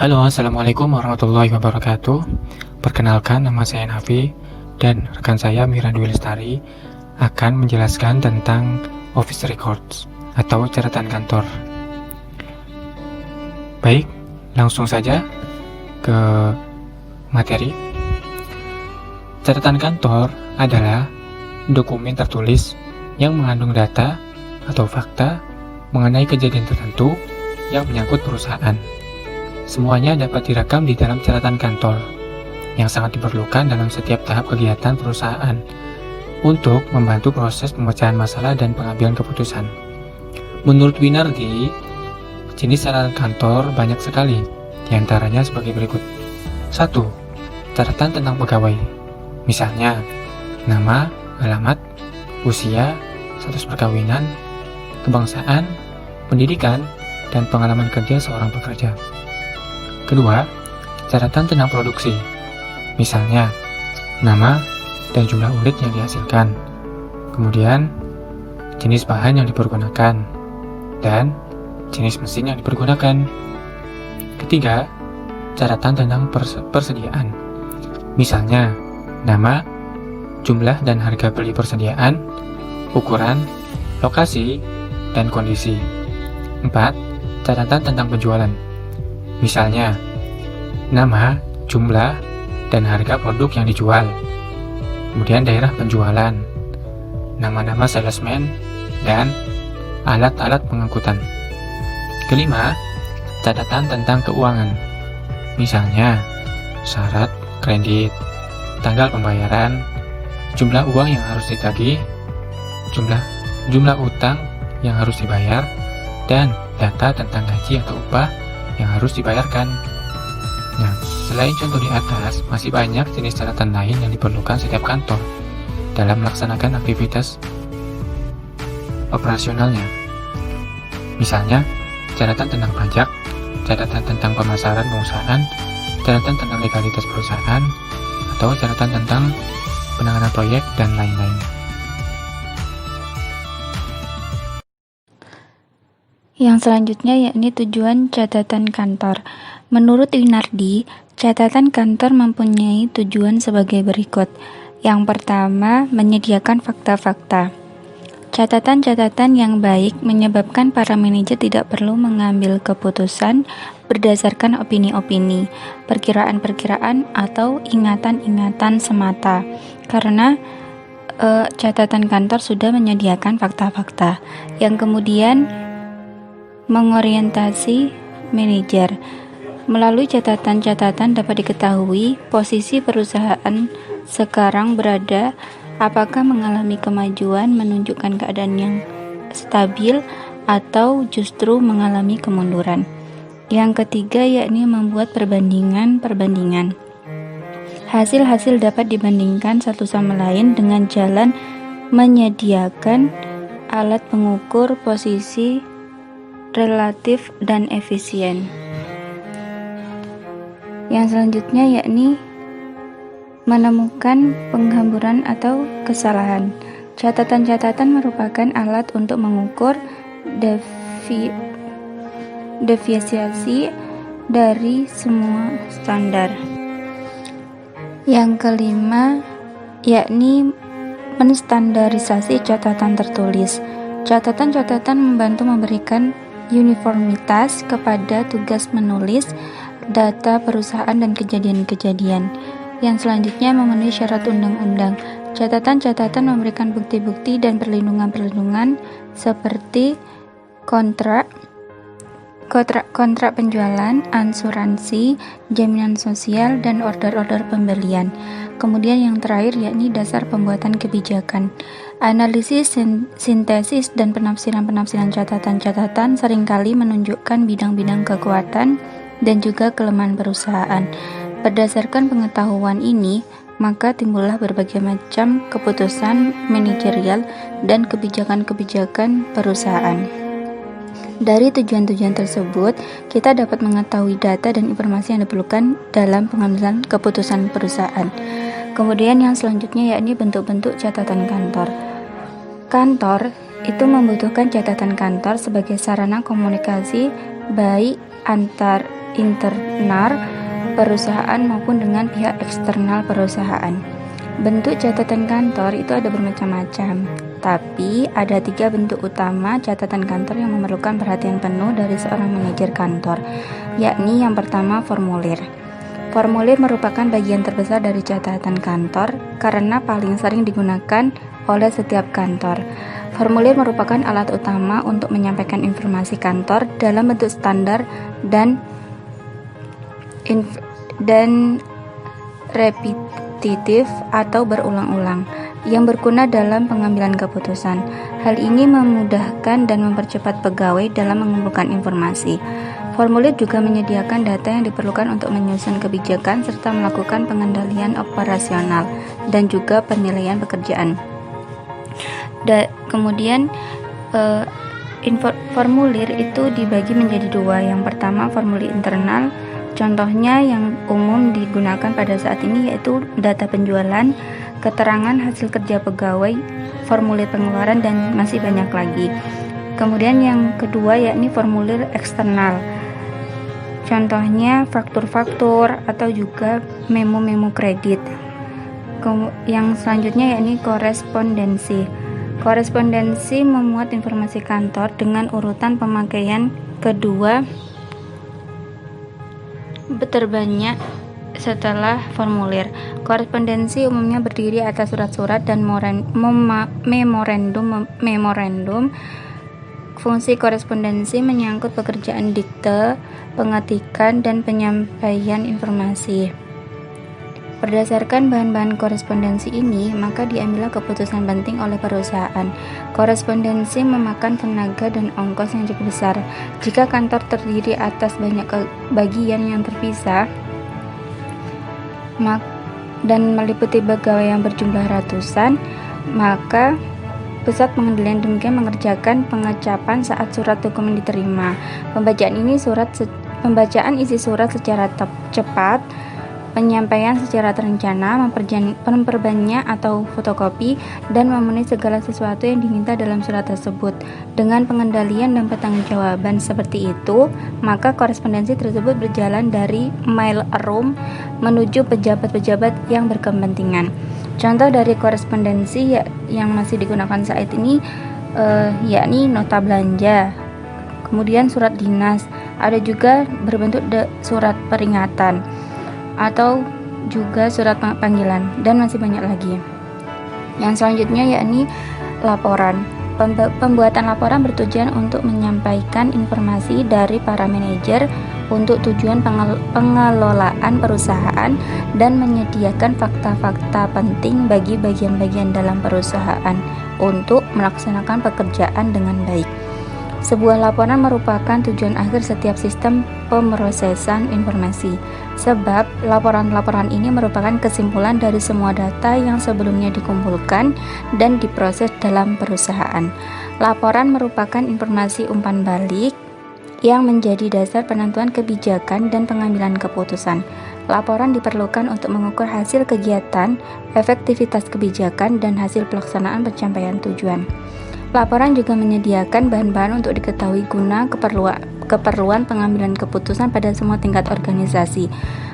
Halo, Assalamualaikum warahmatullahi wabarakatuh. Perkenalkan, nama saya Nafi dan rekan saya Mira Dwi Lestari akan menjelaskan tentang office records atau catatan kantor. Baik, langsung saja ke materi. Catatan kantor adalah dokumen tertulis yang mengandung data atau fakta mengenai kejadian tertentu yang menyangkut perusahaan. Semuanya dapat direkam di dalam catatan kantor, yang sangat diperlukan dalam setiap tahap kegiatan perusahaan untuk membantu proses pemecahan masalah dan pengambilan keputusan. Menurut Winardi, jenis catatan kantor banyak sekali, diantaranya sebagai berikut. 1. Catatan tentang pegawai. Misalnya, nama, alamat, usia, status perkawinan, kebangsaan, pendidikan, dan pengalaman kerja seorang pekerja. Kedua, catatan tentang produksi. Misalnya, nama dan jumlah unit yang dihasilkan. Kemudian, jenis bahan yang dipergunakan dan jenis mesin yang dipergunakan. Ketiga, catatan tentang persediaan. Misalnya, nama, jumlah dan harga beli persediaan, ukuran, lokasi, dan kondisi. 4. Catatan tentang penjualan. Misalnya, nama, jumlah, dan harga produk yang dijual. Kemudian daerah penjualan, nama-nama salesman, dan alat-alat pengangkutan. Kelima, catatan tentang keuangan. Misalnya, syarat kredit, tanggal pembayaran, jumlah uang yang harus ditagih, jumlah utang yang harus dibayar, dan data tentang gaji atau upah yang harus dibayarkan. Nah, selain contoh di atas, masih banyak jenis catatan lain yang diperlukan setiap kantor dalam melaksanakan aktivitas operasionalnya. Misalnya, catatan tentang pajak, catatan tentang pemasaran perusahaan, catatan tentang legalitas perusahaan, atau catatan tentang penanganan proyek, dan lain-lain. Yang selanjutnya yakni tujuan catatan kantor. Menurut Winardi, catatan kantor mempunyai tujuan sebagai berikut. Yang pertama, menyediakan fakta-fakta. Catatan-catatan yang baik menyebabkan para manajer tidak perlu mengambil keputusan berdasarkan opini-opini, perkiraan-perkiraan, atau ingatan-ingatan semata, karena catatan kantor sudah menyediakan fakta-fakta. Yang kemudian mengorientasi manajer. Melalui catatan-catatan dapat diketahui posisi perusahaan sekarang berada, apakah mengalami kemajuan, menunjukkan keadaan yang stabil, atau justru mengalami kemunduran. Yang ketiga yakni membuat perbandingan. Hasil-hasil dapat dibandingkan satu sama lain dengan jalan menyediakan alat pengukur posisi relatif dan efisien. Yang selanjutnya yakni menemukan penghamburan atau kesalahan. Catatan-catatan merupakan alat untuk mengukur deviasi dari semua standar. Yang kelima yakni menstandarisasi catatan tertulis. Catatan-catatan membantu memberikan uniformitas kepada tugas menulis data perusahaan dan kejadian-kejadian. Yang selanjutnya memenuhi syarat undang-undang. Catatan-catatan memberikan bukti-bukti dan perlindungan-perlindungan seperti kontrak penjualan, asuransi, jaminan sosial, dan order-order pembelian. Kemudian yang terakhir yakni dasar pembuatan kebijakan. Analisis, sintesis, dan penafsiran catatan-catatan seringkali menunjukkan bidang-bidang kekuatan dan juga kelemahan perusahaan. Berdasarkan pengetahuan ini, maka timbullah berbagai macam keputusan manajerial dan kebijakan-kebijakan perusahaan. Dari tujuan-tujuan tersebut, kita dapat mengetahui data dan informasi yang diperlukan dalam pengambilan keputusan perusahaan. Kemudian yang selanjutnya yakni bentuk-bentuk catatan kantor. Kantor itu membutuhkan catatan kantor sebagai sarana komunikasi baik antar internal perusahaan maupun dengan pihak eksternal perusahaan. Bentuk catatan kantor itu ada bermacam-macam, tapi ada 3 bentuk utama catatan kantor yang memerlukan perhatian penuh dari seorang manajer kantor, yakni yang pertama formulir. Formulir merupakan bagian terbesar dari catatan kantor karena paling sering digunakan oleh setiap kantor. Formulir merupakan alat utama untuk menyampaikan informasi kantor dalam bentuk standar dan repetitif atau berulang-ulang yang berguna dalam pengambilan keputusan. Hal ini memudahkan dan mempercepat pegawai dalam mengumpulkan informasi. Formulir juga menyediakan data yang diperlukan untuk menyusun kebijakan serta melakukan pengendalian operasional dan juga penilaian pekerjaan. Kemudian formulir itu dibagi menjadi 2. Yang pertama formulir internal. Contohnya yang umum digunakan pada saat ini yaitu data penjualan, keterangan hasil kerja pegawai, formulir pengeluaran, dan masih banyak lagi. Kemudian yang kedua yakni formulir eksternal. Contohnya faktur-faktur atau juga memo-memo kredit. Yang selanjutnya yakni korespondensi. Korespondensi memuat informasi kantor dengan urutan pemakaian kedua terbanyak setelah formulir. Korespondensi umumnya berdiri atas surat-surat dan memorandum. Fungsi korespondensi menyangkut pekerjaan dikte, pengetikan, dan penyampaian informasi. Berdasarkan bahan-bahan korespondensi ini, maka diambillah keputusan penting oleh perusahaan. Korespondensi memakan tenaga dan ongkos yang cukup besar. Jika kantor terdiri atas banyak bagian yang terpisah dan meliputi pegawai yang berjumlah ratusan, maka pusat pengendalian demikian mengerjakan pengecapan saat surat dokumen diterima. Pembacaan isi surat secara cepat, penyampaian secara terencana, memperbanyak atau fotokopi, dan memenuhi segala sesuatu yang diminta dalam surat tersebut. Dengan pengendalian dan pertanggungjawaban seperti itu, maka korespondensi tersebut berjalan dari mail room menuju pejabat-pejabat yang berkepentingan. Contoh dari korespondensi yang masih digunakan saat ini yakni nota belanja, kemudian surat dinas, ada juga berbentuk surat peringatan atau juga surat panggilan, dan masih banyak lagi. Yang selanjutnya yakni laporan. Pembuatan laporan bertujuan untuk menyampaikan informasi dari para manajer untuk tujuan pengelolaan perusahaan dan menyediakan fakta-fakta penting bagi bagian-bagian dalam perusahaan untuk melaksanakan pekerjaan dengan baik. Sebuah laporan merupakan tujuan akhir setiap sistem pemrosesan informasi, sebab laporan-laporan ini merupakan kesimpulan dari semua data yang sebelumnya dikumpulkan dan diproses dalam perusahaan. Laporan merupakan informasi umpan balik yang menjadi dasar penentuan kebijakan dan pengambilan keputusan. Laporan diperlukan untuk mengukur hasil kegiatan, efektivitas kebijakan, dan hasil pelaksanaan pencapaian tujuan. Laporan juga menyediakan bahan-bahan untuk diketahui guna keperluan pengambilan keputusan pada semua tingkat organisasi.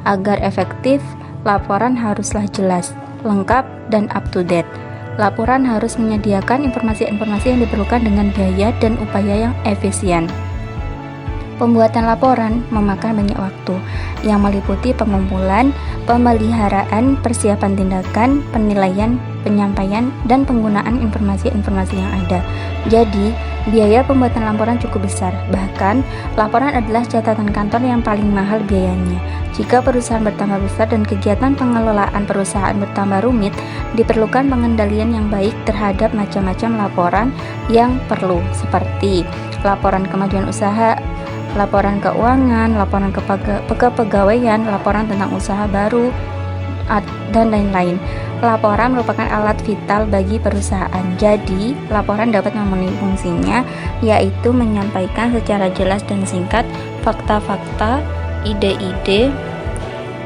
Agar efektif, laporan haruslah jelas, lengkap, dan up to date. Laporan harus menyediakan informasi-informasi yang diperlukan dengan biaya dan upaya yang efisien. Pembuatan laporan memakan banyak waktu, yang meliputi pengumpulan, pemeliharaan, persiapan tindakan, penilaian, penyampaian, dan penggunaan informasi-informasi yang ada. Jadi, biaya pembuatan laporan cukup besar. Bahkan, laporan adalah catatan kantor yang paling mahal biayanya. Jika perusahaan bertambah besar dan kegiatan pengelolaan perusahaan bertambah rumit, diperlukan pengendalian yang baik terhadap macam-macam laporan yang perlu, seperti laporan kemajuan usaha, laporan keuangan, laporan kepegawaian, laporan tentang usaha baru, dan lain-lain. Laporan merupakan alat vital bagi perusahaan. Jadi, laporan dapat memenuhi fungsinya, yaitu menyampaikan secara jelas dan singkat fakta-fakta, ide-ide,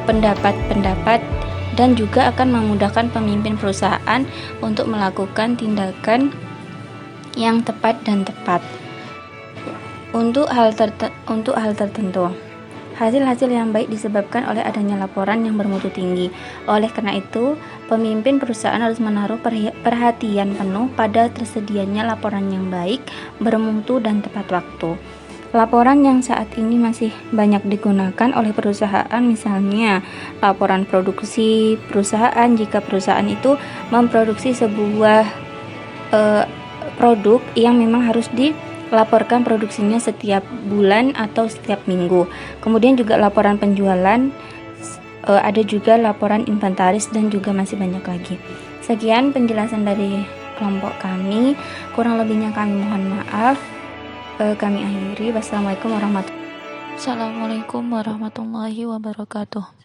pendapat-pendapat, dan juga akan memudahkan pemimpin perusahaan untuk melakukan tindakan yang tepat dan tepat. Untuk hal tertentu, Hasil-hasil yang baik disebabkan oleh adanya laporan yang bermutu tinggi. Oleh karena itu, pemimpin perusahaan harus menaruh perhatian penuh pada tersedianya laporan yang baik, bermutu, dan tepat waktu. Laporan yang saat ini masih banyak digunakan oleh perusahaan, misalnya laporan produksi perusahaan jika perusahaan itu memproduksi sebuah produk yang memang harus dilaporkan produksinya setiap bulan atau setiap minggu. Kemudian juga laporan penjualan, ada juga laporan inventaris, dan juga masih banyak lagi. Sekian penjelasan dari kelompok kami, kurang lebihnya kami mohon maaf. Kami akhiri. Wassalamualaikum warahmatullahi wabarakatuh.